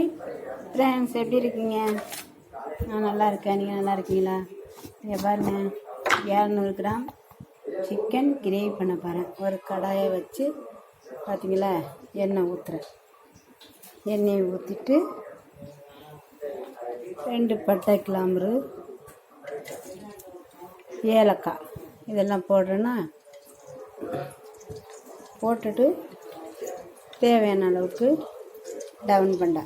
Hi friends, எப்படி இருக்கீங்க? நான் நல்லா இருக்கேன். நீங்கள் நல்லா இருக்கீங்களா? இங்கே பாருங்கள், 200 கிராம் சிக்கன் கிரேவி பண்ண போகிறேன். ஒரு கடாயை வச்சு பார்த்தீங்களா, எண்ணெய் ஊற்றுறேன். எண்ணெயை ஊற்றிட்டு 2 பட்டை, கிராம்பு, ஏலக்காய் இதெல்லாம் போடுறேன்னா போட்டுட்டு தேவையான அளவுக்கு டவுன் பண்ண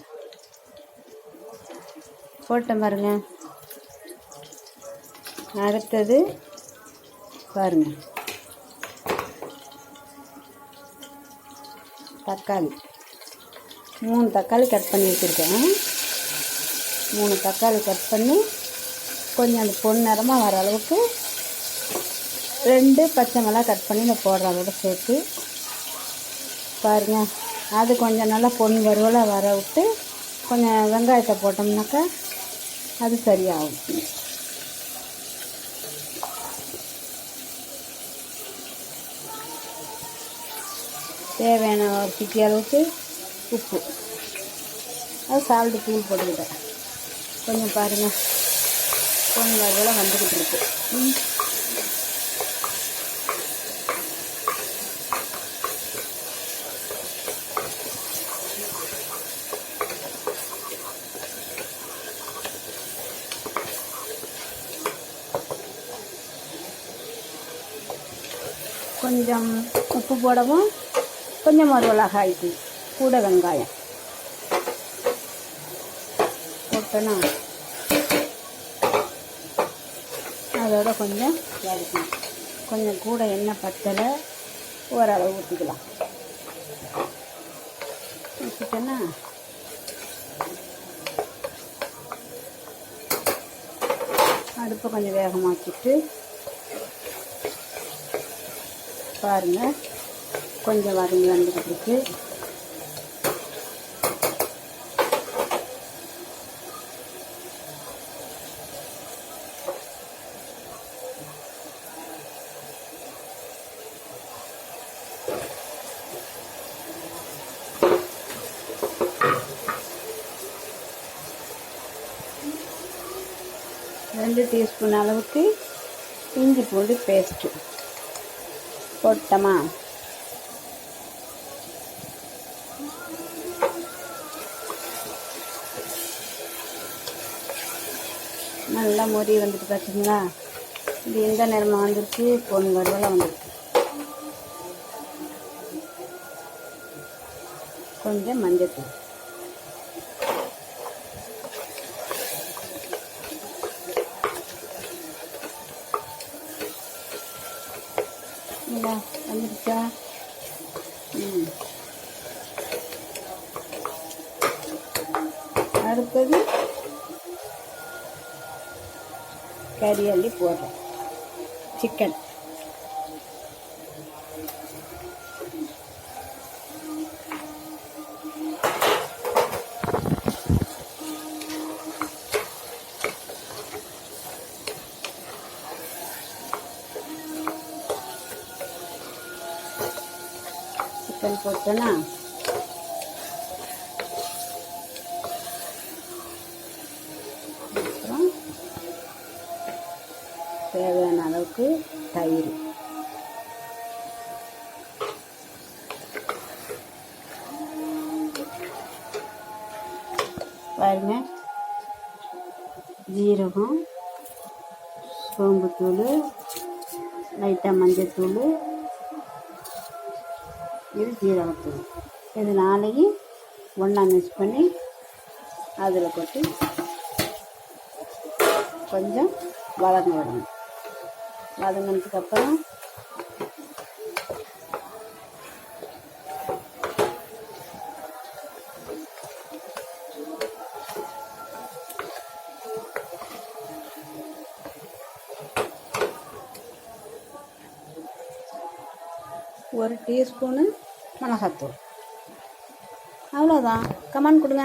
போட்டேன் பாருங்க. அடுத்தது பாருங்க, தக்காளி 3 தக்காளி கட் பண்ணி வச்சுருக்கேன். 3 தக்காளி கட் பண்ணி கொஞ்சம் அந்த பொன்னிறமாக வர அளவுக்கு 2 பச்சை மிளகாய் கட் பண்ணி நான் போடுற அளவுக்கு சேர்த்து பாருங்கள். அது கொஞ்சம் நல்லா பொன் வறுவலாக வர விட்டு கொஞ்சம் வெங்காயத்தை போட்டோம்னாக்கா அது சரியாகும். தேவையான ஒரு சிட்டி அளவுக்கு உப்பு, அது சால்ட்டு தூள் போட்டுக்கிட்டேன். கொஞ்சம் பாருங்கள், பொன் வறுவலாக வந்துக்கிட்டு இருக்கு. கொஞ்சம் உப்பு போடவும், கொஞ்சம் மிளகாய் தூள், கூட வெங்காயம் போட்டோன்னா அதோட கொஞ்சம் வதக்கணும். கொஞ்சம் கூட எண்ணெய் பத்தலை ஓரளவு ஊற்றிக்கலாம். ஊற்றிட்டோன்னா அடுப்பை கொஞ்சம் வேகமாக்கிட்டு பாருங்கள், கொஞ்சம் வதங்கி வந்துக்கிட்டு இருக்கு. ரெண்டு டீஸ்பூன் அளவுக்கு இஞ்சி பூண்டு பேஸ்ட்டு போட்டோமா, நல்லா மொறி வந்துட்டு பார்த்தீங்களா. இது எந்த நேரமாக வந்துருக்கு, பொன் வறுவலாக வந்துருக்கு. கொஞ்சம் மஞ்சத்தூள், வந்துருச்சா? அடுத்தது கறி அள்ளி போடுறேன். சிக்கன் போட்டோன்னா அப்புறம் தேவையான அளவுக்கு தயிர், பாருங்க, ஜீரகம், சோம்புத்தூள், லைட்டாக மஞ்சத்தூள், இது ஜீரகத்தூள். இது 4 ஒன்றா மிக்ஸ் பண்ணி அதில் கொட்டி கொஞ்சம் வதங்க விடணும். வதங்கினதுக்கப்புறம் ஒரு டீஸ்பூனு மிளகாத்தூள். அவ்வளோதான். கமெண்ட் கொடுங்க.